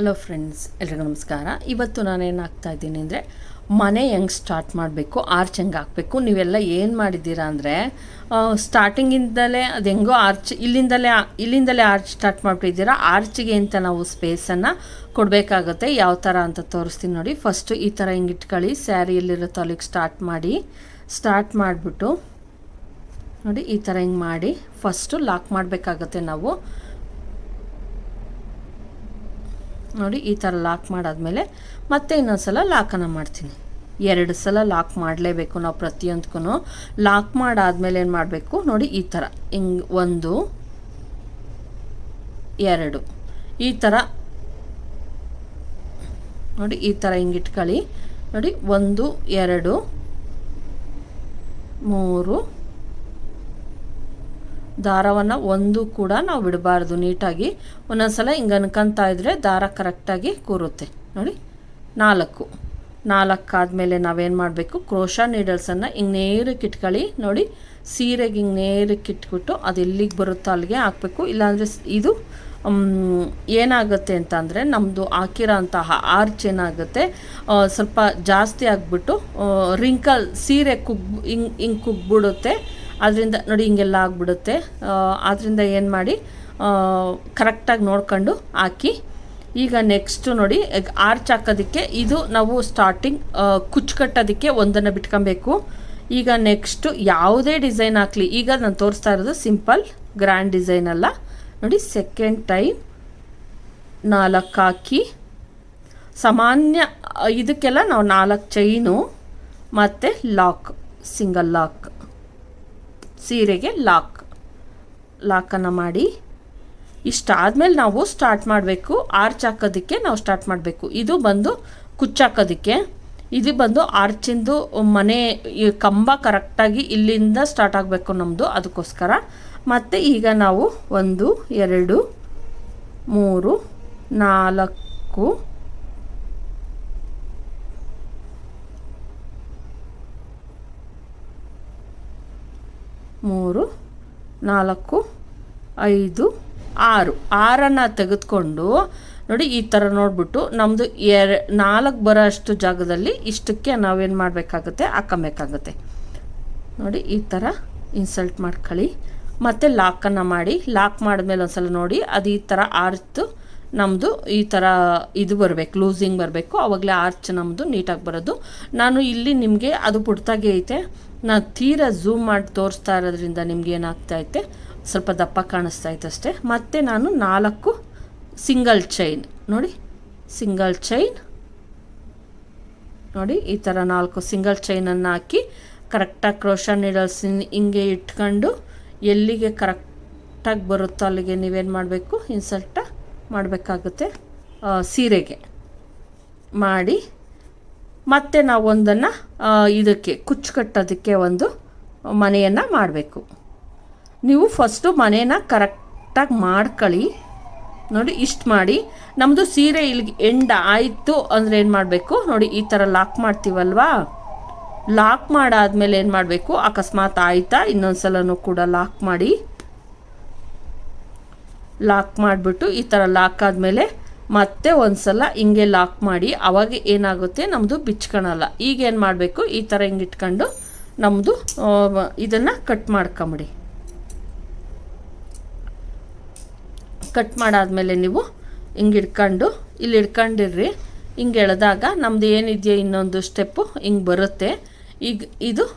Hello friends, ಎಲ್ರಿಗೂ ನಮಸ್ಕಾರ. ಇವತ್ತು ನಾನೇನು ಇದ್ದೀನಿ ಅಂದರೆ ಮನೆ ಹೆಂಗೆ ಸ್ಟಾರ್ಟ್ ಮಾಡಬೇಕು, ಆರ್ಚ್ ಹೆಂಗೆ ಹಾಕಬೇಕು. ನೀವೆಲ್ಲ ಏನು ಮಾಡಿದ್ದೀರಾ ಅಂದರೆ ಸ್ಟಾರ್ಟಿಂಗಿಂದಲೇ ಅದು ಹೆಂಗೋ ಆರ್ಚ್ ಇಲ್ಲಿಂದಲೇ ಆರ್ಚ್ ಸ್ಟಾರ್ಟ್ ಮಾಡಿಬಿಟ್ಟಿದ್ದೀರಾ. ಆರ್ಚಿಗೆ ಅಂತ ನಾವು ಸ್ಪೇಸನ್ನು ಕೊಡಬೇಕಾಗುತ್ತೆ. ಯಾವ ಥರ ಅಂತ ತೋರಿಸ್ತೀನಿ ನೋಡಿ. ಫಸ್ಟು ಈ ಥರ ಹಿಂಗೆ ಇಟ್ಕೊಳ್ಳಿ. ಸ್ಯಾರಿಯಲ್ಲಿರುತ್ತೋ ಅಲ್ಲಿಗೆ ಸ್ಟಾರ್ಟ್ ಮಾಡಿಬಿಟ್ಟು ನೋಡಿ ಈ ಥರ ಹಿಂಗೆ ಮಾಡಿ ಫಸ್ಟು ಲಾಕ್ ಮಾಡಬೇಕಾಗತ್ತೆ ನಾವು. ನೋಡಿ ಈ ಥರ ಲಾಕ್ ಮಾಡಾದಮೇಲೆ ಮತ್ತೆ ಇನ್ನೊಂದು ಸಲ ಲಾಕನ್ನು ಮಾಡ್ತೀನಿ. 2 ಸಲ ಲಾಕ್ ಮಾಡಲೇಬೇಕು ನಾವು ಪ್ರತಿಯೊಂದಕ್ಕೂ. ಲಾಕ್ ಮಾಡಾದಮೇಲೆ ಏನು ಮಾಡಬೇಕು ನೋಡಿ, ಈ ಥರ ಹಿಂಗೆ 1 2 ಈ ಥರ ನೋಡಿ, ಈ ಥರ ಹಿಂಗೆ ಇಟ್ಕೊಳ್ಳಿ. ನೋಡಿ 1 2 3 ದಾರವನ್ನು ಒಂದು ಕೂಡ ನಾವು ಬಿಡಬಾರ್ದು. ನೀಟಾಗಿ ಒಂದೊಂದು ಸಲ ಹಿಂಗೆ ಅನ್ಕೊಂತ ಇದ್ದರೆ ದಾರ ಕರೆಕ್ಟಾಗಿ ಕೂರುತ್ತೆ. ನೋಡಿ 4 ಆದಮೇಲೆ ನಾವೇನು ಮಾಡಬೇಕು, ಕ್ರೋಶಾ ನೀಡಲ್ಸನ್ನು ಹಿಂಗೆ ನೇರಕ್ಕೆ ಇಟ್ಕೊಳ್ಳಿ. ನೋಡಿ ಸೀರೆಗೆ ಹಿಂಗೆ ನೇರಕ್ಕೆ ಇಟ್ಬಿಟ್ಟು ಅದು ಎಲ್ಲಿಗೆ ಬರುತ್ತೋ ಅಲ್ಲಿಗೆ ಹಾಕಬೇಕು. ಇಲ್ಲಾಂದರೆ ಇದು ಏನಾಗುತ್ತೆ ಅಂತ ಅಂದರೆ ನಮ್ಮದು ಹಾಕಿರೋ ಅಂತಹ ಆರ್ಚ್ ಏನಾಗುತ್ತೆ, ಸ್ವಲ್ಪ ಜಾಸ್ತಿ ಆಗಿಬಿಟ್ಟು ರಿಂಕಲ್ ಸೀರೆ ಹಿಂಗೆ ಕುಗ್ಬಿಡುತ್ತೆ. ಅದರಿಂದ ನೋಡಿ ಹಿಂಗೆಲ್ಲ ಆಗಿಬಿಡುತ್ತೆ. ಆದ್ದರಿಂದ ಏನು ಮಾಡಿ ಕರೆಕ್ಟಾಗಿ ನೋಡ್ಕೊಂಡು ಹಾಕಿ. ಈಗ ನೆಕ್ಸ್ಟು ನೋಡಿ ಆರ್ಚ್ ಹಾಕೋದಕ್ಕೆ ಇದು ನಾವು ಸ್ಟಾರ್ಟಿಂಗ್ ಕುಚ್ಚು ಕಟ್ಟೋದಕ್ಕೆ ಒಂದನ್ನು ಬಿಟ್ಕೊಬೇಕು. ಈಗ ನೆಕ್ಸ್ಟು ಯಾವುದೇ ಡಿಸೈನ್ ಹಾಕಲಿ, ಈಗ ನಾನು ತೋರಿಸ್ತಾ ಇರೋದು ಸಿಂಪಲ್ ಗ್ರ್ಯಾಂಡ್ ಡಿಸೈನ್ ಅಲ್ಲ. ನೋಡಿ ಸೆಕೆಂಡ್ ಟೈಮ್ 4 ಹಾಕಿ ಸಾಮಾನ್ಯ ಇದಕ್ಕೆಲ್ಲ ನಾವು 4 ಚೈನು ಮತ್ತು ಲಾಕ್, ಸಿಂಗಲ್ ಲಾಕ್, ಸೀರೆಗೆ ಲಾಕನ್ನು ಮಾಡಿ ಇಷ್ಟಾದಮೇಲೆ ನಾವು ಸ್ಟಾರ್ಟ್ ಮಾಡಬೇಕು. ಆರ್ಚ್ ಹಾಕೋದಕ್ಕೆ ನಾವು ಸ್ಟಾರ್ಟ್ ಮಾಡಬೇಕು. ಇದು ಬಂದು ಕುಚ್ಚಾಕೋದಕ್ಕೆ, ಇದು ಬಂದು ಆರ್ಚಿಂದು ಮನೆ ಕಂಬ ಕರೆಕ್ಟಾಗಿ ಇಲ್ಲಿಂದ ಸ್ಟಾರ್ಟ್ ಆಗಬೇಕು ನಮ್ಮದು, ಅದಕ್ಕೋಸ್ಕರ. ಮತ್ತು ಈಗ ನಾವು 1 2 3 4 3 4 5 6 ತೆಗೆದುಕೊಂಡು ನೋಡಿ ಈ ಥರ ನೋಡಿಬಿಟ್ಟು ನಮ್ಮದು 4 ಬರೋ ಅಷ್ಟು ಜಾಗದಲ್ಲಿ ಇಷ್ಟಕ್ಕೆ ನಾವೇನು ಮಾಡಬೇಕಾಗುತ್ತೆ, ಹಾಕಬೇಕಾಗುತ್ತೆ. ನೋಡಿ ಈ ಥರ ಇನ್ಸಲ್ಟ್ ಮಾಡ್ಕೊಳ್ಳಿ. ಮತ್ತು ಲಾಕನ್ನು ಮಾಡಿ. ಲಾಕ್ ಮಾಡಿದ್ಮೇಲೆ ಒಂದು ಸಲ ನೋಡಿ ಅದು ಈ ಥರ ಆರ್ಚ್ ನಮ್ಮದು ಈ ಥರ ಇದು ಬರಬೇಕು, ಲೂಸಿಂಗ್ ಬರಬೇಕು. ಆವಾಗಲೇ ಆರ್ಚ್ ನಮ್ಮದು ನೀಟಾಗಿ ಬರೋದು. ನಾನು ಇಲ್ಲಿ ನಿಮಗೆ ಅದು ಪುಟ್ಟಾಗಿ ಐತೆ, ನಾನು ತೀರಾ ಝೂಮ್ ಮಾಡಿ ತೋರಿಸ್ತಾ ಇರೋದ್ರಿಂದ ನಿಮ್ಗೆ ಏನಾಗ್ತಾಯಿತೆ, ಸ್ವಲ್ಪ ದಪ್ಪ ಕಾಣಿಸ್ತಾಯಿತ್ತು ಅಷ್ಟೇ. ಮತ್ತು ನಾನು 4 ಸಿಂಗಲ್ ಚೈನ್, ನೋಡಿ ಸಿಂಗಲ್ ಚೈನ್, ನೋಡಿ ಈ ಥರ 4 ಸಿಂಗಲ್ ಚೈನನ್ನು ಹಾಕಿ ಕರೆಕ್ಟಾಗಿ ಕ್ರೋಶಾ ನೀಡಲ್ಸ್ ಹಿಂಗೆ ಇಟ್ಕೊಂಡು ಎಲ್ಲಿಗೆ ಕರೆಕ್ಟಾಗಿ ಬರುತ್ತೋ ಅಲ್ಲಿಗೆ ನೀವೇನು ಮಾಡಬೇಕು, ಇನ್ಸಲ್ಟ ಮಾಡಬೇಕಾಗುತ್ತೆ ಸೀರೆಗೆ ಮಾಡಿ. ಮತ್ತು ನಾವು ಒಂದನ್ನು ಇದಕ್ಕೆ ಕುಚ್ಚು ಕಟ್ಟೋದಕ್ಕೆ ಒಂದು ಮನೆಯನ್ನು ಮಾಡಬೇಕು. ನೀವು ಫಸ್ಟು ಮನೇನ ಕರೆಕ್ಟಾಗಿ ಮಾಡ್ಕೊಳ್ಳಿ. ನೋಡಿ ಇಷ್ಟು ಮಾಡಿ ನಮ್ಮದು ಸೀರೆ ಇಲ್ಲಿಗೆ ಎಂಡ್ ಆಯಿತು ಅಂದರೆ ಏನು ಮಾಡಬೇಕು ನೋಡಿ, ಈ ಥರ ಲಾಕ್ ಮಾಡ್ತೀವಲ್ವಾ, ಲಾಕ್ ಮಾಡಾದ್ಮೇಲೆ ಏನು ಮಾಡಬೇಕು, ಅಕಸ್ಮಾತ್ ಆಯಿತಾ ಇನ್ನೊಂದು ಸಲನೂ ಕೂಡ ಲಾಕ್ ಮಾಡಿಬಿಟ್ಟು ಈ ಥರ ಲಾಕ್ ಆದಮೇಲೆ ಮತ್ತೆ ಒಂದು ಸಲ ಹಿಂಗೆ ಲಾಕ್ ಮಾಡಿ. ಆವಾಗ ಏನಾಗುತ್ತೆ ನಮ್ಮದು ಬಿಚ್ಕೊಳಲ್ಲ. ಈಗ ಏನು ಮಾಡಬೇಕು, ಈ ಥರ ಹಿಂಗೆ ಇಟ್ಕೊಂಡು ನಮ್ಮದು ಇದನ್ನು ಕಟ್ ಮಾಡ್ಕೊಂಬಿಡಿ. ಕಟ್ ಮಾಡಾದಮೇಲೆ ನೀವು ಹಿಂಗೆ ಇಟ್ಕೊಂಡು ಇಲ್ಲಿ ಇಟ್ಕೊಂಡಿರ್ರಿ. ಹಿಂಗೆ ಎಳೆದಾಗ ನಮ್ಮದು ಏನಿದೆಯೋ ಇನ್ನೊಂದು ಸ್ಟೆಪ್ಪು ಹಿಂಗೆ ಬರುತ್ತೆ. ಈಗ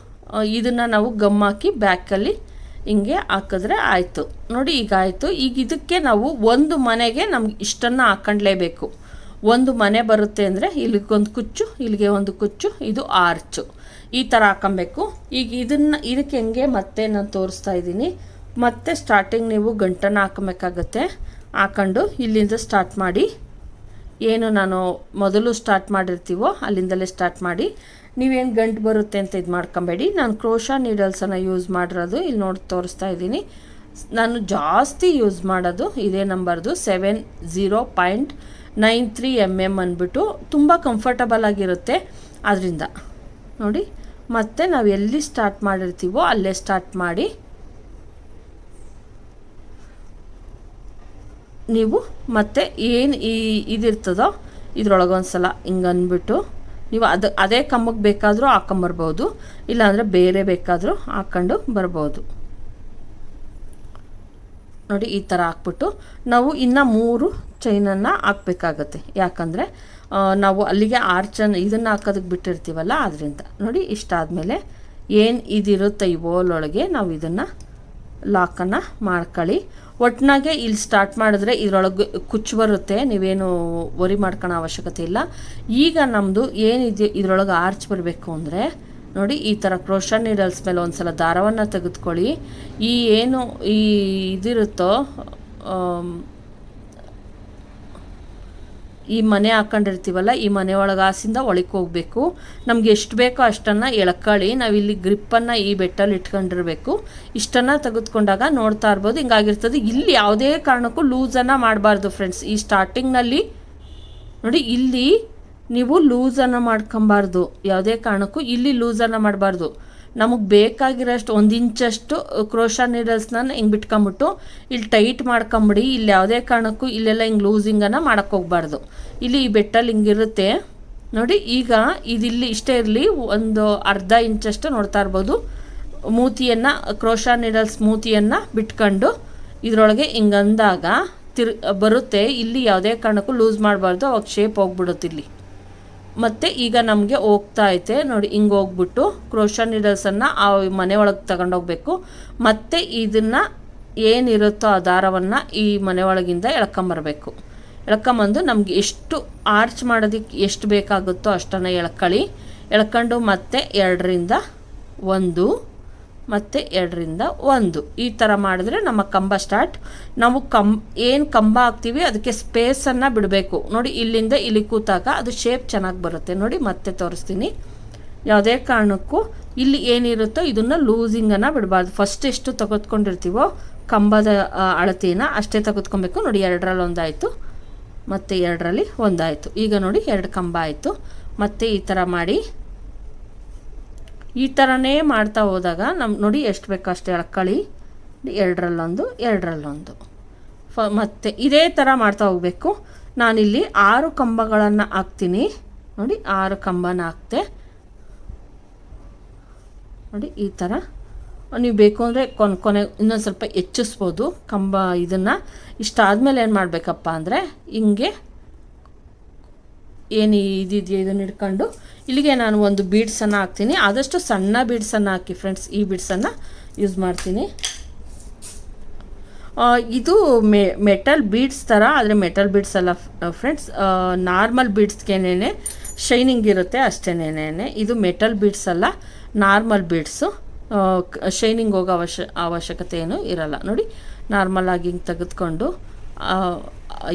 ಇದನ್ನು ನಾವು ಗಮ್ ಹಾಕಿ ಬ್ಯಾಕಲ್ಲಿ ಹಿಂಗೆ ಹಾಕಿದ್ರೆ ಆಯಿತು. ನೋಡಿ ಈಗ ಆಯಿತು. ಈಗ ಇದಕ್ಕೆ ನಾವು ಒಂದು ಮನೆಗೆ ನಮ್ಗೆ ಇಷ್ಟನ್ನು ಹಾಕೊಂಡ್ಲೇಬೇಕು. ಒಂದು ಮನೆ ಬರುತ್ತೆ ಅಂದರೆ ಇಲ್ಲಿಗೊಂದು ಕುಚ್ಚು, ಇಲ್ಲಿಗೆ ಒಂದು ಕುಚ್ಚು, ಇದು ಆರ್ಚು, ಈ ಥರ ಹಾಕೊಬೇಕು. ಈಗ ಇದಕ್ಕೆ ಹೆಂಗೆ ಮತ್ತೆ ನಾನು ತೋರಿಸ್ತಾ ಇದ್ದೀನಿ. ಮತ್ತೆ ಸ್ಟಾರ್ಟಿಂಗ್ ನೀವು ಗಂಟನ್ನು ಹಾಕಬೇಕಾಗತ್ತೆ. ಹಾಕೊಂಡು ಇಲ್ಲಿಂದ ಸ್ಟಾರ್ಟ್ ಮಾಡಿ. ಏನು ನಾನು ಮೊದಲು ಸ್ಟಾರ್ಟ್ ಮಾಡಿರ್ತೀವೋ ಅಲ್ಲಿಂದಲೇ ಸ್ಟಾರ್ಟ್ ಮಾಡಿ. ನೀವೇನು ಗಂಟು ಬರುತ್ತೆ ಅಂತ ಇದು ಮಾಡ್ಕೊಬೇಡಿ. ನಾನು ಕ್ರೋಶಾ ನೀಡಲ್ಸನ್ನು ಯೂಸ್ ಮಾಡಿರೋದು ಇಲ್ಲಿ ನೋಡಿ ತೋರಿಸ್ತಾ ಇದ್ದೀನಿ. ನಾನು ಜಾಸ್ತಿ ಯೂಸ್ ಮಾಡೋದು ಇದೇ ನಂಬರ್ದು 70.93 mm ಅಂದ್ಬಿಟ್ಟು ತುಂಬ ಕಂಫರ್ಟಬಲ್ ಆಗಿರುತ್ತೆ. ಅದರಿಂದ ನೋಡಿ ಮತ್ತೆ ನಾವು ಎಲ್ಲಿ ಸ್ಟಾರ್ಟ್ ಮಾಡಿರ್ತೀವೋ ಅಲ್ಲೇ ಸ್ಟಾರ್ಟ್ ಮಾಡಿ ನೀವು ಮತ್ತೆ ಏನು ಇದಿರ್ತದೋ ಇದ್ರೊಳಗೊಂದು ಸಲ ಹಿಂಗೆ ಅಂದ್ಬಿಟ್ಟು ನೀವು ಅದೇ ಕಂಬಕ್ಕೆ ಬೇಕಾದರೂ ಹಾಕೊಂಬರ್ಬೋದು, ಇಲ್ಲಾಂದರೆ ಬೇರೆ ಬೇಕಾದರೂ ಹಾಕ್ಕೊಂಡು ಬರ್ಬೋದು. ನೋಡಿ ಈ ಥರ ಹಾಕ್ಬಿಟ್ಟು ನಾವು ಇನ್ನು 3 ಚೈನನ್ನು ಹಾಕ್ಬೇಕಾಗತ್ತೆ. ಯಾಕಂದರೆ ನಾವು ಅಲ್ಲಿಗೆ ಇದನ್ನು ಹಾಕೋದಕ್ಕೆ ಬಿಟ್ಟಿರ್ತೀವಲ್ಲ, ಅದರಿಂದ. ನೋಡಿ ಇಷ್ಟಾದಮೇಲೆ ಏನು ಇದಿರುತ್ತೆ ಈ ಓಲೊಳಗೆ ನಾವು ಇದನ್ನು ಲಾಕನ್ನು ಮಾಡ್ಕೊಳ್ಳಿ. ಒಟ್ಟಿನಾಗೆ ಇಲ್ಲಿ ಸ್ಟಾರ್ಟ್ ಮಾಡಿದ್ರೆ ಇದರೊಳಗೆ ಕುಚ್ಚು ಬರುತ್ತೆ, ನೀವೇನು ವರಿ ಮಾಡ್ಕೊಳ್ಳೋ ಅವಶ್ಯಕತೆ ಇಲ್ಲ. ಈಗ ನಮ್ಮದು ಏನಿದೆ ಇದರೊಳಗೆ ಆರ್ಚ್ ಬರಬೇಕು ಅಂದರೆ ನೋಡಿ ಈ ಥರ ಕ್ರೋಶಾ ನೀಡಲ್ಸ್ ಮೇಲೆ ಒಂದು ಸಲ ದಾರವನ್ನು ತೆಗೆದುಕೊಳ್ಳಿ. ಏನು ಇದಿರುತ್ತೋ ಈ ಮನೆ ಹಾಕೊಂಡಿರ್ತೀವಲ್ಲ, ಈ ಮನೆ ಒಳಗೆ ಆಸಿಂದ ಒಳಗೆ ಹೋಗಬೇಕು. ನಮ್ಗೆ ಎಷ್ಟು ಬೇಕೋ ಅಷ್ಟನ್ನು ಎಳ್ಕೊಳ್ಳಿ. ನಾವಿಲ್ಲಿ ಗ್ರಿಪ್ಪನ್ನು ಈ ಬೆಟ್ಟಲ್ಲಿ ಇಟ್ಕೊಂಡಿರಬೇಕು. ಇಷ್ಟನ್ನು ತೆಗೆದುಕೊಂಡಾಗ ನೋಡ್ತಾ ಇರ್ಬೋದು ಹಿಂಗಾಗಿರ್ತದೆ. ಇಲ್ಲಿ ಯಾವುದೇ ಕಾರಣಕ್ಕೂ ಲೂಸನ್ನು ಮಾಡಬಾರ್ದು ಫ್ರೆಂಡ್ಸ್. ಈ ಸ್ಟಾರ್ಟಿಂಗ್ನಲ್ಲಿ ನೋಡಿ ಇಲ್ಲಿ ನೀವು ಲೂಸನ್ನು ಮಾಡ್ಕೊಬಾರ್ದು, ಯಾವುದೇ ಕಾರಣಕ್ಕೂ ಇಲ್ಲಿ ಲೂಸನ್ನು ಮಾಡಬಾರ್ದು. ನಮಗೆ ಬೇಕಾಗಿರೋಷ್ಟು 1 ಇಂಚಷ್ಟು ಕ್ರೋಶಾ ನೀಡಲ್ಸ್ನ ಹಿಂಗೆ ಬಿಟ್ಕೊಂಬಿಟ್ಟು ಇಲ್ಲಿ ಟೈಟ್ ಮಾಡ್ಕೊಂಬಿಡಿ. ಇಲ್ಲಿ ಯಾವುದೇ ಕಾರಣಕ್ಕೂ ಇಲ್ಲೆಲ್ಲ ಹಿಂಗೆ ಲೂಸಿಂಗನ್ನು ಮಾಡೋಕ್ಕೆ ಹೋಗ್ಬಾರ್ದು. ಇಲ್ಲಿ ಈ ಬೆಟ್ಟಲ್ಲಿ ಹಿಂಗಿರುತ್ತೆ ನೋಡಿ. ಈಗ ಇದಿಲ್ಲಿ ಇಷ್ಟೇ ಇರಲಿ, ಒಂದು ಅರ್ಧ ಇಂಚಷ್ಟು ನೋಡ್ತಾ ಇರ್ಬೋದು ಮೂತಿಯನ್ನು, ಕ್ರೋಶಾ ನೀಡಲ್ಸ್ ಮೂತಿಯನ್ನು ಬಿಟ್ಕೊಂಡು ಇದರೊಳಗೆ ಹಿಂಗೆ ಅಂದಾಗ ಬರುತ್ತೆ. ಇಲ್ಲಿ ಯಾವುದೇ ಕಾರಣಕ್ಕೂ ಲೂಸ್ ಮಾಡಬಾರ್ದು, ಅವಾಗ ಶೇಪ್ ಹೋಗ್ಬಿಡುತ್ತೆ ಇಲ್ಲಿ. ಮತ್ತು ಈಗ ನಮಗೆ ಹೋಗ್ತಾ ಐತೆ ನೋಡಿ, ಹಿಂಗೆ ಹೋಗ್ಬಿಟ್ಟು ಕ್ರೋಶಾ ನೀಡಲ್ಸನ್ನು ಆ ಮನೆ ಒಳಗೆ ತಗೊಂಡೋಗ್ಬೇಕು. ಮತ್ತು ಇದನ್ನು ಏನಿರುತ್ತೋ ಆ ದಾರವನ್ನು ಈ ಮನೆ ಒಳಗಿಂದ ಎಳ್ಕೊಂಬರ್ಬೇಕು. ಎಳ್ಕೊಂಬಂದು ನಮಗೆ ಎಷ್ಟು ಆರ್ಚ್ ಮಾಡೋದಕ್ಕೆ ಎಷ್ಟು ಬೇಕಾಗುತ್ತೋ ಅಷ್ಟನ್ನು ಎಳ್ಕೊಂಡು ಮತ್ತೆ 2ರಿಂದ 1 ಮತ್ತು 2ರಿಂದ 1 ಈ ಥರ ಮಾಡಿದ್ರೆ ನಮ್ಮ ಕಂಬ ಸ್ಟಾರ್ಟ್. ನಾವು ಏನು ಕಂಬ ಹಾಕ್ತೀವಿ ಅದಕ್ಕೆ ಸ್ಪೇಸನ್ನು ಬಿಡಬೇಕು. ನೋಡಿ ಇಲ್ಲಿಂದ ಇಲ್ಲಿ ಕೂತಾಗ ಅದು ಶೇಪ್ ಚೆನ್ನಾಗಿ ಬರುತ್ತೆ. ನೋಡಿ ಮತ್ತೆ ತೋರಿಸ್ತೀನಿ. ಯಾವುದೇ ಕಾರಣಕ್ಕೂ ಇಲ್ಲಿ ಏನಿರುತ್ತೋ ಇದನ್ನು ಲೂಸಿಂಗನ್ನು ಬಿಡಬಾರ್ದು. ಫಸ್ಟ್ ಎಷ್ಟು ತೆಗೆದುಕೊಂಡಿರ್ತೀವೋ ಕಂಬದ ಅಳತೆನ ಅಷ್ಟೇ ತೆಗೆದುಕೊಬೇಕು. ನೋಡಿ 2ರಲ್ಲಿ 1 ಆಯಿತು, ಮತ್ತು 2ರಲ್ಲಿ 1 ಆಯಿತು. ಈಗ ನೋಡಿ 2 ಕಂಬ ಆಯಿತು. ಮತ್ತು ಈ ಥರ ಮಾಡಿ, ಈ ಥರನೇ ಮಾಡ್ತಾ ಹೋದಾಗ ನೋಡಿ ಎಷ್ಟು ಬೇಕೋ ಅಷ್ಟೇ ಎಳ್ಕೊಳ್ಳಿ. 2ರಲ್ಲಿ 1, 2ರಲ್ಲಿ 1 ಮತ್ತು ಇದೇ ಥರ ಮಾಡ್ತಾ ಹೋಗಬೇಕು. ನಾನಿಲ್ಲಿ 6 ಕಂಬಗಳನ್ನು ಹಾಕ್ತೀನಿ. ನೋಡಿ 6 ಕಂಬನ ಹಾಕ್ತೆ. ನೋಡಿ ಈ ಥರ ನೀವು ಬೇಕು ಅಂದರೆ ಕೊನೆ ಇನ್ನೊಂದು ಸ್ವಲ್ಪ ಹೆಚ್ಚಿಸ್ಬೋದು ಕಂಬ. ಇದನ್ನು ಇಷ್ಟಾದಮೇಲೆ ಏನು ಮಾಡಬೇಕಪ್ಪ ಅಂದರೆ ಹಿಂಗೆ ಏನು ಇದಿದೆಯೋ ಇದನ್ನು ಹಿಡ್ಕೊಂಡು ಇಲ್ಲಿಗೆ ನಾನು ಒಂದು ಬೀಡ್ಸನ್ನು ಹಾಕ್ತೀನಿ. ಆದಷ್ಟು ಸಣ್ಣ ಬೀಡ್ಸನ್ನು ಹಾಕಿ ಫ್ರೆಂಡ್ಸ್. ಈ ಬೀಡ್ಸನ್ನು ಯೂಸ್ ಮಾಡ್ತೀನಿ. ಇದು ಮೆಟಲ್ ಬೀಡ್ಸ್ ಥರ, ಆದರೆ ಮೆಟಲ್ ಬೀಡ್ಸ್ ಅಲ್ಲ ಫ್ರೆಂಡ್ಸ್. ನಾರ್ಮಲ್ ಬೀಡ್ಸ್ಗೇನೆ ಶೈನಿಂಗ್ ಇರುತ್ತೆ ಅಷ್ಟೇನೇನೆ. ಇದು ಮೆಟಲ್ ಬೀಡ್ಸ್ ಅಲ್ಲ, ನಾರ್ಮಲ್ ಬೀಡ್ಸು. ಶೈನಿಂಗ್ ಹೋಗೋ ಅವಶ್ಯಕತೆ ಏನೂ ಇರಲ್ಲ. ನೋಡಿ ನಾರ್ಮಲಾಗಿ ಹಿಂಗೆ ತೆಗೆದುಕೊಂಡು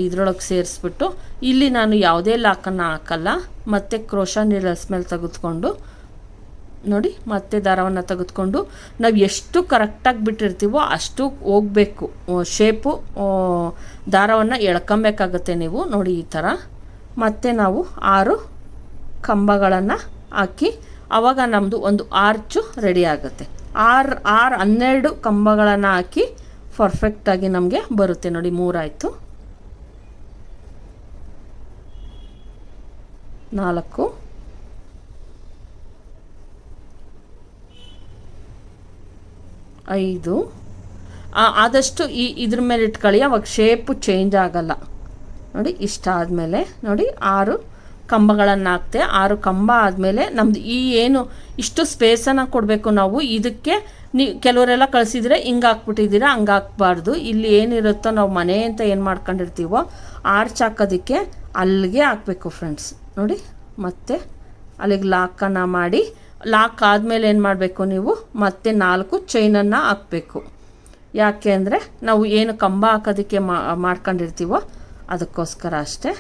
ಇದರೊಳಗೆ ಸೇರಿಸ್ಬಿಟ್ಟು ಇಲ್ಲಿ ನಾನು ಯಾವುದೇ ಲಾಕನ್ನು ಹಾಕಲ್ಲ. ಮತ್ತು ಕ್ರೋಶಾ ನೀಡಲ್ಸ್ ಮೇಲೆ ತೆಗೆದುಕೊಂಡು ನೋಡಿ ಮತ್ತೆ ದಾರವನ್ನು ತೆಗೆದುಕೊಂಡು ನಾವು ಎಷ್ಟು ಕರೆಕ್ಟಾಗಿ ಬಿಟ್ಟಿರ್ತೀವೋ ಅಷ್ಟು ಹೋಗಬೇಕು ಶೇಪು. ದಾರವನ್ನು ಎಳ್ಕೊಬೇಕಾಗತ್ತೆ ನೀವು ನೋಡಿ ಈ ಥರ. ಮತ್ತು ನಾವು 6 ಕಂಬಗಳನ್ನು ಹಾಕಿ ಆವಾಗ ನಮ್ಮದು ಒಂದು ಆರ್ಚು ರೆಡಿ ಆಗುತ್ತೆ. 12 ಕಂಬಗಳನ್ನು ಹಾಕಿ ಪರ್ಫೆಕ್ಟಾಗಿ ನಮಗೆ ಬರುತ್ತೆ. ನೋಡಿ 3 ಆಯಿತು, 4, 5. ಆದಷ್ಟು ಇದ್ರ ಮೇಲೆ ಇಟ್ಕೊಳ್ಳಿ, ಅವಾಗ ಶೇಪು ಚೇಂಜ್ ಆಗಲ್ಲ. ನೋಡಿ ಇಷ್ಟಾದಮೇಲೆ ನೋಡಿ 6 ಕಂಬಗಳನ್ನು ಹಾಕ್ತೆ. 6 ಕಂಬ ಆದಮೇಲೆ ನಮ್ಮದು ಏನು ಇಷ್ಟು ಸ್ಪೇಸನ್ನು ಕೊಡಬೇಕು ನಾವು. ಇದಕ್ಕೆ ಕೆಲವರೆಲ್ಲ ಕಳಿಸಿದರೆ ಹಿಂಗೆ ಹಾಕ್ಬಿಟ್ಟಿದ್ದೀರಾ, ಹಂಗೆ ಹಾಕ್ಬಾರ್ದು. ಇಲ್ಲಿ ಏನಿರುತ್ತೋ ನಾವು ಮನೆ ಅಂತ ಏನು ಮಾಡ್ಕೊಂಡಿರ್ತೀವೋ ಆರ್ಚ್ ಹಾಕೋದಕ್ಕೆ ಅಲ್ಲಿಗೆ ಹಾಕಬೇಕು ಫ್ರೆಂಡ್ಸ್. ನೋಡಿ ಮತ್ತೆ ಅಲ್ಲಿಗೆ ಲಾಕನ್ನು ಮಾಡಿ, ಲಾಕ್ ಆದಮೇಲೆ ಏನು ಮಾಡಬೇಕು ನೀವು ಮತ್ತೆ 4 ಚೈನನ್ನು ಹಾಕಬೇಕು. ಯಾಕೆ ಅಂದರೆ ನಾವು ಏನು ಕಂಬ ಹಾಕೋದಕ್ಕೆ ಮಾಡ್ಕೊಂಡಿರ್ತೀವೋ ಅದಕ್ಕೋಸ್ಕರ ಅಷ್ಟೇ.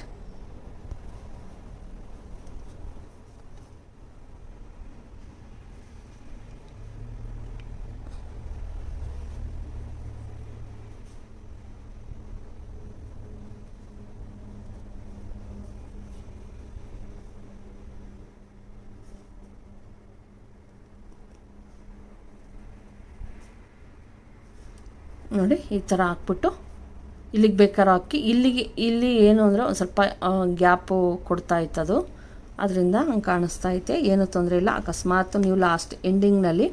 ನೋಡಿ ಈ ಥರ ಹಾಕ್ಬಿಟ್ಟು ಇಲ್ಲಿಗೆ ಬೇಕಾದ್ರೂ ಹಾಕಿ ಇಲ್ಲಿ ಏನು ಅಂದರೆ ಒಂದು ಸ್ವಲ್ಪ ಗ್ಯಾಪು ಕೊಡ್ತಾ ಇತ್ತದು, ಅದರಿಂದ ಹಂಗೆ ಕಾಣಿಸ್ತಾ ಐತೆ. ಏನೂ ತೊಂದರೆ ಇಲ್ಲ. ಅಕಸ್ಮಾತ್ ನೀವು ಲಾಸ್ಟ್ ಎಂಡಿಂಗ್ನಲ್ಲಿ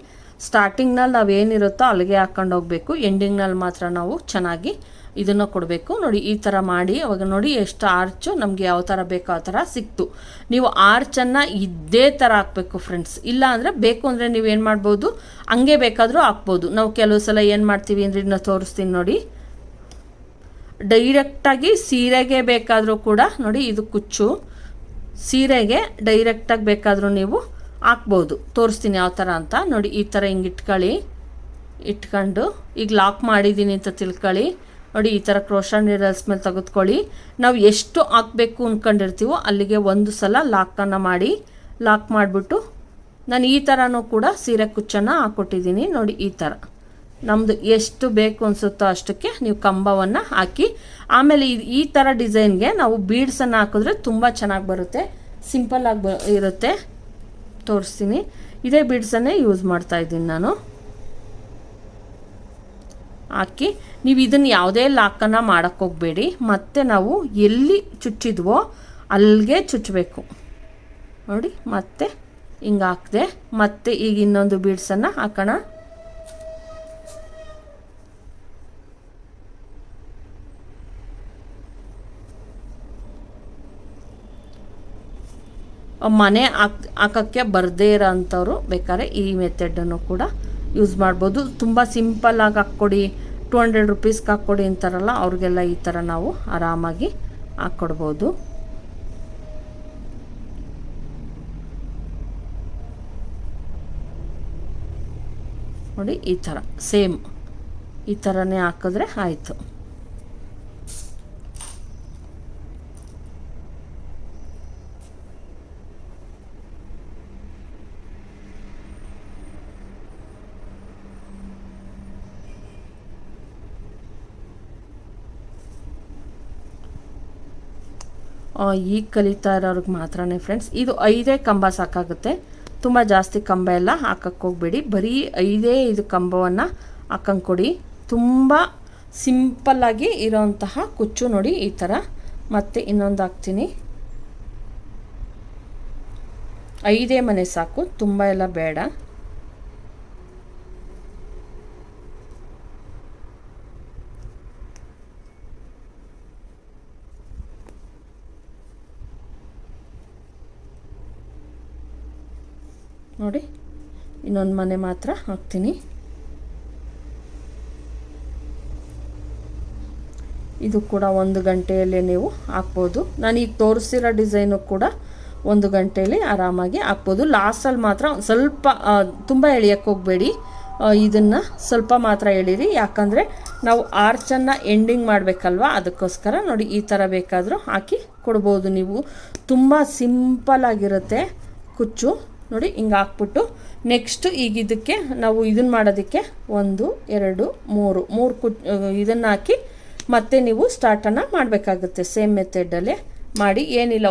ಸ್ಟಾರ್ಟಿಂಗ್ನಲ್ಲಿ ನಾವು ಏನಿರುತ್ತೋ ಅಲ್ಲಿಗೆ ಹಾಕ್ಕೊಂಡು ಹೋಗಬೇಕು, ಎಂಡಿಂಗ್ನಲ್ಲಿ ಮಾತ್ರ ನಾವು ಚೆನ್ನಾಗಿ ಇದನ್ನು ಕೊಡಬೇಕು. ನೋಡಿ ಈ ಥರ ಮಾಡಿ ಅವಾಗ ನೋಡಿ ಎಷ್ಟು ಆರ್ಚು ನಮಗೆ ಯಾವ ಥರ ಬೇಕೋ ಆ ಥರ ಸಿಕ್ತು. ನೀವು ಆರ್ಚನ್ನು ಇದೇ ಥರ ಹಾಕಬೇಕು ಫ್ರೆಂಡ್ಸ್. ಇಲ್ಲ ಅಂದರೆ ಬೇಕು ಅಂದರೆ ನೀವೇನು ಮಾಡ್ಬೋದು, ಹಂಗೆ ಬೇಕಾದರೂ ಹಾಕ್ಬೋದು. ನಾವು ಕೆಲವು ಸಲ ಏನು ಮಾಡ್ತೀವಿ ಅಂದರೆ ಇದನ್ನ ತೋರಿಸ್ತೀನಿ ನೋಡಿ, ಡೈರೆಕ್ಟಾಗಿ ಸೀರೆಗೆ ಬೇಕಾದರೂ ಕೂಡ ನೋಡಿ, ಇದು ಕುಚ್ಚು ಸೀರೆಗೆ ಡೈರೆಕ್ಟಾಗಿ ಬೇಕಾದರೂ ನೀವು ಹಾಕ್ಬೋದು. ತೋರಿಸ್ತೀನಿ ಯಾವ ಥರ ಅಂತ. ನೋಡಿ ಈ ಥರ ಹಿಂಗೆ ಇಟ್ಕೊಂಡು ಈಗ ಲಾಕ್ ಮಾಡಿದ್ದೀನಿ ಅಂತ ತಿಳ್ಕೊಳ್ಳಿ. ನೋಡಿ ಈ ಥರ ಕ್ರೋಶಾ ನೀಡಲ್ಸ್ ಮೇಲೆ ತೆಗೆದುಕೊಳ್ಳಿ. ನಾವು ಎಷ್ಟು ಹಾಕಬೇಕು ಅಂದ್ಕೊಂಡಿರ್ತೀವೋ ಅಲ್ಲಿಗೆ ಒಂದು ಸಲ ಲಾಕನ್ನು ಮಾಡಿ, ಲಾಕ್ ಮಾಡಿಬಿಟ್ಟು ನಾನು ಈ ಥರನೂ ಕೂಡ ಸೀರೆ ಕುಚ್ಚನ್ನು ಹಾಕ್ಕೊಟ್ಟಿದ್ದೀನಿ. ನೋಡಿ ಈ ಥರ ನಮ್ಮದು ಎಷ್ಟು ಬೇಕು ಅನಿಸುತ್ತೋ ಅಷ್ಟಕ್ಕೆ ನೀವು ಕಂಬವನ್ನು ಹಾಕಿ, ಆಮೇಲೆ ಈ ಥರ ಡಿಸೈನ್ಗೆ ನಾವು ಬೀಡ್ಸನ್ನು ಹಾಕಿದ್ರೆ ತುಂಬ ಚೆನ್ನಾಗಿ ಬರುತ್ತೆ, ಸಿಂಪಲ್ಲಾಗಿ ಇರುತ್ತೆ. ತೋರಿಸ್ತೀನಿ. ಇದೇ ಬೀಡ್ಸನ್ನೇ ಯೂಸ್ ಮಾಡ್ತಾಯಿದ್ದೀನಿ ನಾನು. ಹಾಕಿ ನೀವು ಇದನ್ನು ಯಾವುದೇ ಲಾಕನ್ನು ಮಾಡೋಕ್ಕೆ ಹೋಗಬೇಡಿ. ಮತ್ತು ನಾವು ಎಲ್ಲಿ ಚುಚ್ಚಿದ್ವೋ ಅಲ್ಲಿಗೆ ಚುಚ್ಚಬೇಕು. ನೋಡಿ ಮತ್ತೆ ಹಿಂಗೆ ಹಾಕಿದೆ. ಮತ್ತೆ ಈಗ ಇನ್ನೊಂದು ಬೀಡ್ಸನ್ನು ಹಾಕೋಣ. ಮನೆ ಹಾಕೋಕ್ಕೆ ಬರದೇ ಇರೋ ಅಂಥವ್ರು ಬೇಕಾದ್ರೆ ಈ ಮೆಥಡನ್ನು ಕೂಡ ಯೂಸ್ ಮಾಡ್ಬೋದು. ತುಂಬ ಸಿಂಪಲ್ಲಾಗಿ ಹಾಕ್ಕೊಡಿ, 200 ರುಪೀಸ್ಗೆ ಹಾಕ್ಕೊಡಿ ಅಂತಾರಲ್ಲ, ಅವ್ರಿಗೆಲ್ಲ ಈ ಥರ ನಾವು ಆರಾಮಾಗಿ ಹಾಕ್ಕೊಡ್ಬೋದು. ನೋಡಿ ಈ ಥರ ಸೇಮ್ ಈ ಥರನೇ ಹಾಕಿದ್ರೆ ಆಯಿತು. ಈಗ ಕಲಿತಾ ಇರೋರಿಗೆ ಮಾತ್ರನೇ ಫ್ರೆಂಡ್ಸ್. ಇದು 5 ಕಂಬ ಸಾಕಾಗುತ್ತೆ, ತುಂಬ ಜಾಸ್ತಿ ಕಂಬ ಎಲ್ಲ ಹಾಕಕ್ಕೆ ಹೋಗಬೇಡಿ. ಬರೀ 5 ಇದು ಕಂಬವನ್ನು ಹಾಕಂಗೆ ಕೊಡಿ. ತುಂಬ ಸಿಂಪಲ್ಲಾಗಿ ಇರೋಂತಹ ಕುಚ್ಚು ನೋಡಿ ಈ ಥರ. ಮತ್ತು ಇನ್ನೊಂದು ಹಾಕ್ತೀನಿ. 5 ಮನೆ ಸಾಕು, ತುಂಬ ಎಲ್ಲ ಬೇಡ. ನೋಡಿ ಇನ್ನೊಂದು ಮನೆ ಮಾತ್ರ ಹಾಕ್ತೀನಿ. ಇದು ಕೂಡ 1 ಗಂಟೆಯಲ್ಲೇ ನೀವು ಹಾಕ್ಬೋದು. ನಾನು ಈಗ ತೋರಿಸಿರೋ ಡಿಸೈನು ಕೂಡ 1 ಗಂಟೆಯಲ್ಲಿ ಆರಾಮಾಗಿ ಹಾಕ್ಬೋದು. ಲಾಸ್ಟಲ್ಲಿ ಮಾತ್ರ ಸ್ವಲ್ಪ ತುಂಬ ಎಳೆಯಕ್ಕೆ ಹೋಗಬೇಡಿ, ಇದನ್ನು ಸ್ವಲ್ಪ ಮಾತ್ರ ಎಳೀರಿ. ಯಾಕಂದರೆ ನಾವು ಆರ್ಚನ್ನು ಎಂಡಿಂಗ್ ಮಾಡಬೇಕಲ್ವ, ಅದಕ್ಕೋಸ್ಕರ ನೋಡಿ ಈ ಥರ ಬೇಕಾದರೂ ಹಾಕಿ ಕೊಡ್ಬೋದು ನೀವು. ತುಂಬ ಸಿಂಪಲ್ಲಾಗಿರುತ್ತೆ ಕುಚ್ಚು. ನೋಡಿ ಹಿಂಗೆ ಹಾಕ್ಬಿಟ್ಟು ನೆಕ್ಸ್ಟು ಈಗ ಇದಕ್ಕೆ ನಾವು ಇದನ್ನು ಮಾಡೋದಕ್ಕೆ 1 2 3 ಇದನ್ನು ಹಾಕಿ ಮತ್ತೆ ನೀವು ಸ್ಟಾರ್ಟನ್ನು ಮಾಡಬೇಕಾಗುತ್ತೆ. ಸೇಮ್ ಮೆಥಡಲ್ಲೇ ಮಾಡಿ. ಏನಿಲ್ಲ,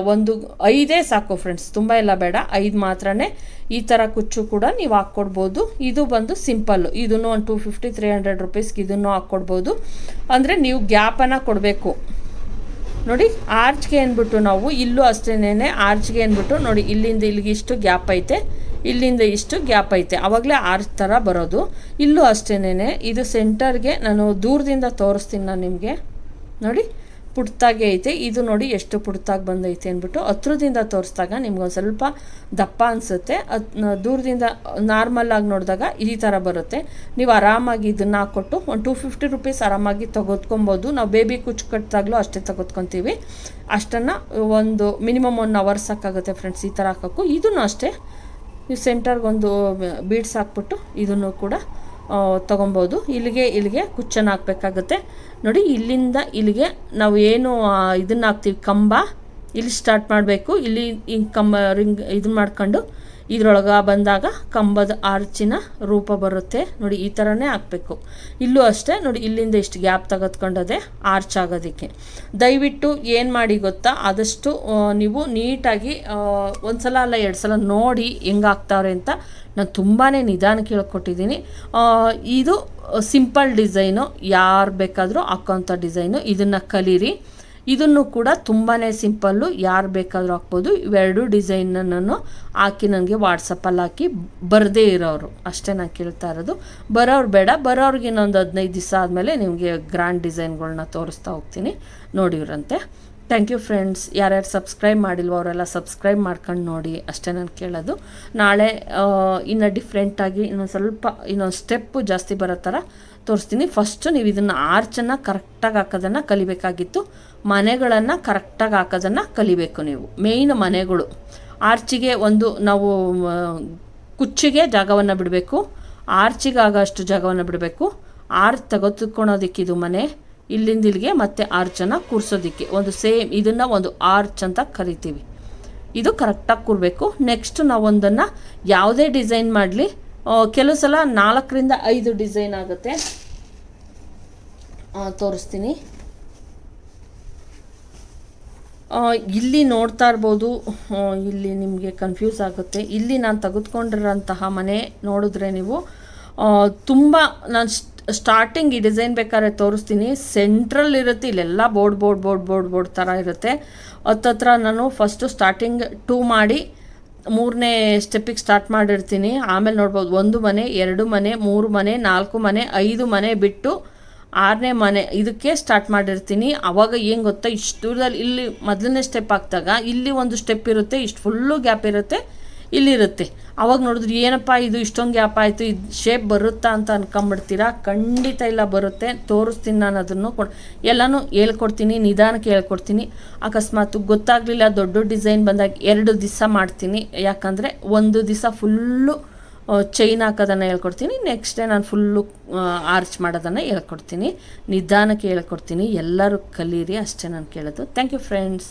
5 ಸಾಕು ಫ್ರೆಂಡ್ಸ್, ತುಂಬ ಎಲ್ಲ ಬೇಡ, 5 ಮಾತ್ರನೇ. ಈ ಥರ ಕುಚ್ಚು ಕೂಡ ನೀವು ಹಾಕ್ಕೊಡ್ಬೋದು. ಇದು ಬಂದು ಸಿಂಪಲ್ಲು, ಇದನ್ನು ಒಂದು 250-300 ರುಪೀಸ್ಗೆ ಇದನ್ನು ಹಾಕ್ಕೊಡ್ಬೋದು. ಅಂದರೆ ನೀವು ಗ್ಯಾಪನ್ನು ಕೊಡಬೇಕು. ನೋಡಿ ಆರ್ಚ್ಗೆ ಅಂದ್ಬಿಟ್ಟು ನಾವು ಇಲ್ಲೂ ಅಷ್ಟೇನೆ, ಆರ್ಚ್ಗೆ ಅಂದ್ಬಿಟ್ಟು ನೋಡಿ ಇಲ್ಲಿಂದ ಇಲ್ಲಿಗೆ ಇಷ್ಟು ಗ್ಯಾಪ್ ಐತೆ, ಇಲ್ಲಿಂದ ಇಷ್ಟು ಗ್ಯಾಪ್ ಐತೆ, ಆವಾಗಲೇ ಆರ್ಚ್ ಥರ ಬರೋದು. ಇಲ್ಲೂ ಅಷ್ಟೇನೆ. ಇದು ಸೆಂಟರ್ಗೆ ನಾನು ದೂರದಿಂದ ತೋರಿಸ್ತೀನಿ ನಾನು ನಿಮಗೆ. ನೋಡಿ ಪುಟ್ಟಾಗೆ ಐತೆ. ಇದು ನೋಡಿ ಎಷ್ಟು ಪುಟ್ಟಾಗಿ ಬಂದೈತೆ ಅಂದ್ಬಿಟ್ಟು ಹತ್ರದಿಂದ ತೋರಿಸಿದಾಗ ನಿಮ್ಗೊಂದು ಸ್ವಲ್ಪ ದಪ್ಪ ಅನಿಸುತ್ತೆ. ದೂರದಿಂದ ನಾರ್ಮಲಾಗಿ ನೋಡಿದಾಗ ಈ ಥರ ಬರುತ್ತೆ. ನೀವು ಆರಾಮಾಗಿ ಇದನ್ನು ಹಾಕ್ಕೊಟ್ಟು ಒಂದು 250 ರುಪೀಸ್ ಆರಾಮಾಗಿ ತೆಗೆದುಕೊಬೋದು. ನಾವು ಬೇಬಿ ಕುಚ್ಚು ಕಟ್ಟಿದಾಗಲೂ ಅಷ್ಟೇ ತೆಗೆದುಕೊತೀವಿ. ಅಷ್ಟನ್ನು ಒಂದು ಮಿನಿಮಮ್ 1 ಅವರ್ ಸಾಕಾಗುತ್ತೆ ಫ್ರೆಂಡ್ಸ್ ಈ ಥರ ಹಾಕೋಕ್ಕೂ. ಇದನ್ನು ಅಷ್ಟೇ ನೀವು ಸೆಂಟರ್ಗೊಂದು ಬೀಡ್ಸ್ ಹಾಕ್ಬಿಟ್ಟು ಇದನ್ನು ಕೂಡ ತೊಗೊಬೋದು. ಇಲ್ಲಿಗೆ ಕುಚ್ಚನ್ನು ಹಾಕಬೇಕಾಗುತ್ತೆ. ನೋಡಿ ಇಲ್ಲಿಂದ ಇಲ್ಲಿಗೆ ನಾವು ಏನು ಇದನ್ನು ಹಾಕ್ತೀವಿ ಕಂಬ, ಇಲ್ಲಿ ಸ್ಟಾರ್ಟ್ ಮಾಡಬೇಕು. ಇಲ್ಲಿ ಹಿಂಗೆ ಕಂಬ ರಿಂಗ್ ಇದನ್ನು ಮಾಡ್ಕೊಂಡು ಇದ್ರೊಳಗೆ ಬಂದಾಗ ಕಂಬದ ಆರ್ಚಿನ ರೂಪ ಬರುತ್ತೆ ನೋಡಿ. ಈ ಥರನೇ ಹಾಕಬೇಕು. ಇಲ್ಲೂ ಅಷ್ಟೇ ನೋಡಿ, ಇಲ್ಲಿಂದ ಇಷ್ಟು ಗ್ಯಾಪ್ ತೆಗೆದುಕೊಂಡದೆ ಆರ್ಚ್ ಆಗೋದಕ್ಕೆ. ದಯವಿಟ್ಟು ಏನು ಮಾಡಿ ಗೊತ್ತಾ, ಆದಷ್ಟು ನೀವು ನೀಟಾಗಿ ಒಂದು ಸಲ ಅಲ್ಲ 2 ಸಲ ನೋಡಿ ಹೆಂಗೆ ಹಾಕ್ತಾವ್ರೆ ಅಂತ. ನಾನು ತುಂಬಾ ನಿಧಾನಕ್ಕೆ ಹೇಳ್ಕೊಟ್ಟಿದ್ದೀನಿ. ಇದು ಸಿಂಪಲ್ ಡಿಸೈನು, ಯಾರು ಬೇಕಾದರೂ ಹಾಕೋಂಥ ಡಿಸೈನು. ಇದನ್ನು ಕಲೀರಿ. ಇದನ್ನು ಕೂಡ ತುಂಬಾ ಸಿಂಪಲ್ಲು, ಯಾರು ಬೇಕಾದರೂ ಹಾಕ್ಬೋದು. ಇವೆರಡು ಡಿಸೈನನ್ನು ಹಾಕಿ ನನಗೆ ವಾಟ್ಸಪ್ಪಲ್ಲಿ ಹಾಕಿ ಬರದೇ ಇರೋರು ಅಷ್ಟೇ ನಾನು ಕೇಳ್ತಾ ಇರೋದು. ಬರೋರು ಬೇಡ, ಬರೋರಿಗೆ ಇನ್ನೊಂದು 15 ದಿವಸ ಆದಮೇಲೆ ನಿಮಗೆ ಗ್ರ್ಯಾಂಡ್ ಡಿಸೈನ್ಗಳನ್ನ ತೋರಿಸ್ತಾ ಹೋಗ್ತೀನಿ, ನೋಡಿವ್ರಂತೆ. Thank you friends. ಯಾರ್ಯಾರು ಸಬ್ಸ್ಕ್ರೈಬ್ ಮಾಡಿಲ್ವೋ ಅವರೆಲ್ಲ ಸಬ್ಸ್ಕ್ರೈಬ್ ಮಾಡ್ಕೊಂಡು ನೋಡಿ ಅಷ್ಟೇ ನಾನು ಕೇಳೋದು. ನಾಳೆ ಇನ್ನು ಡಿಫ್ರೆಂಟಾಗಿ ಇನ್ನೊಂದು ಸ್ಟೆಪ್ಪು ಜಾಸ್ತಿ ಬರೋ ಥರ ತೋರಿಸ್ತೀನಿ. ಫಸ್ಟು ನೀವು ಇದನ್ನು ಆರ್ಚನ್ನು ಕರೆಕ್ಟಾಗಿ ಹಾಕೋದನ್ನು ಕಲಿಬೇಕಾಗಿತ್ತು. ಮನೆಗಳನ್ನು ಕರೆಕ್ಟಾಗಿ ಹಾಕೋದನ್ನು ಕಲಿಬೇಕು ನೀವು. ಮೇಯ್ನ್ ಮನೆಗಳು ಆರ್ಚಿಗೆ ನಾವು ಕುಚ್ಚಿಗೆ ಜಾಗವನ್ನು ಬಿಡಬೇಕು, ಆರ್ಚಿಗೆ ಆಗೋಷ್ಟು ಜಾಗವನ್ನು ಬಿಡಬೇಕು. ಆರ್ಚ್ ತೆಗೆದುಕೊಳ್ಳೋದಕ್ಕೆ ಇದು ಮನೆ, ಇಲ್ಲಿಂದ ಇಲ್ಲಿಗೆ ಮತ್ತೆ ಆರ್ಚನ್ನು ಕೂರಿಸೋದಕ್ಕೆ ಒಂದು ಸೇಮ್ ಇದನ್ನು ಒಂದು ಆರ್ಚ್ ಅಂತ ಕರಿತೀವಿ. ಇದು ಕರೆಕ್ಟಾಗಿ ಕೂರಬೇಕು. ನೆಕ್ಸ್ಟ್ ನಾವು ಒಂದನ್ನು ಯಾವುದೇ ಡಿಸೈನ್ ಮಾಡಲಿ, ಕೆಲವು ಸಲ 4ರಿಂದ 5 ಡಿಸೈನ್ ಆಗುತ್ತೆ. ತೋರಿಸ್ತೀನಿ. ಇಲ್ಲಿ ನೋಡ್ತಾ ಇರ್ಬೋದು, ಇಲ್ಲಿ ನಿಮಗೆ ಕನ್ಫ್ಯೂಸ್ ಆಗುತ್ತೆ. ಇಲ್ಲಿ ನಾನು ತೆಗೆದುಕೊಂಡಿರೋಂತಹ ಮನೆ ನೋಡಿದ್ರೆ ನೀವು ತುಂಬ, ನಾನು ಸ್ಟಾರ್ಟಿಂಗ್ ಈ ಡಿಸೈನ್ ಬೇಕಾದ್ರೆ ತೋರಿಸ್ತೀನಿ. ಸೆಂಟ್ರಲ್ ಇರುತ್ತೆ, ಇಲ್ಲೆಲ್ಲ ಬೋರ್ಡ್ ಥರ ಇರುತ್ತೆ. ಹತ್ತತ್ರ ನಾನು ಫಸ್ಟು ಸ್ಟಾರ್ಟಿಂಗ್ 2 ಮಾಡಿ 3ನೇ ಸ್ಟೆಪ್ಪಿಗೆ ಸ್ಟಾರ್ಟ್ ಮಾಡಿರ್ತೀನಿ. ಆಮೇಲೆ ನೋಡ್ಬೋದು 1 ಮನೆ, 2 ಮನೆ, 3 ಮನೆ, 4 ಮನೆ, 5 ಮನೆ ಬಿಟ್ಟು 6ನೇ ಮನೆ ಇದಕ್ಕೆ ಸ್ಟಾರ್ಟ್ ಮಾಡಿರ್ತೀನಿ. ಆವಾಗ ಏನು ಗೊತ್ತಾ, ಇಷ್ಟು ದೂರದಲ್ಲಿ ಇಲ್ಲಿ ಮೊದಲನೇ ಸ್ಟೆಪ್ ಹಾಕಿದಾಗ ಇಲ್ಲಿ ಒಂದು ಸ್ಟೆಪ್ ಇರುತ್ತೆ, ಇಷ್ಟು ಫುಲ್ಲು ಗ್ಯಾಪ್ ಇರುತ್ತೆ, ಇಲ್ಲಿರುತ್ತೆ. ಅವಾಗ ನೋಡಿದ್ರೆ ಏನಪ್ಪ ಇದು ಇಷ್ಟೊಂದು ಗ್ಯಾಪ್ ಆಯಿತು, ಇದು ಶೇಪ್ ಬರುತ್ತಾ ಅಂತ ಅನ್ಕೊಂಬಿಡ್ತೀರಾ. ಖಂಡಿತ ಇಲ್ಲ, ಬರುತ್ತೆ. ತೋರಿಸ್ತೀನಿ ನಾನು ಅದನ್ನು ಎಲ್ಲನೂ ಹೇಳ್ಕೊಡ್ತೀನಿ, ನಿಧಾನಕ್ಕೆ ಹೇಳ್ಕೊಡ್ತೀನಿ. ಅಕಸ್ಮಾತ್ ಗೊತ್ತಾಗಲಿಲ್ಲ, ದೊಡ್ಡ ಡಿಸೈನ್ ಬಂದಾಗ 2 ದಿವಸ ಮಾಡ್ತೀನಿ. ಯಾಕಂದರೆ ಒಂದು ದಿವಸ ಫುಲ್ಲು ಚೈನ್ ಹಾಕೋದನ್ನು ಹೇಳ್ಕೊಡ್ತೀನಿ, ನೆಕ್ಸ್ಟ್ ಡೇ ನಾನು ಫುಲ್ಲು ಆರ್ಚ್ ಮಾಡೋದನ್ನು ಹೇಳ್ಕೊಡ್ತೀನಿ. ನಿಧಾನಕ್ಕೆ ಹೇಳ್ಕೊಡ್ತೀನಿ. ಎಲ್ಲರೂ ಕಲೀರಿ ಅಷ್ಟೇ ನಾನು ಕೇಳೋದು. Thank you friends.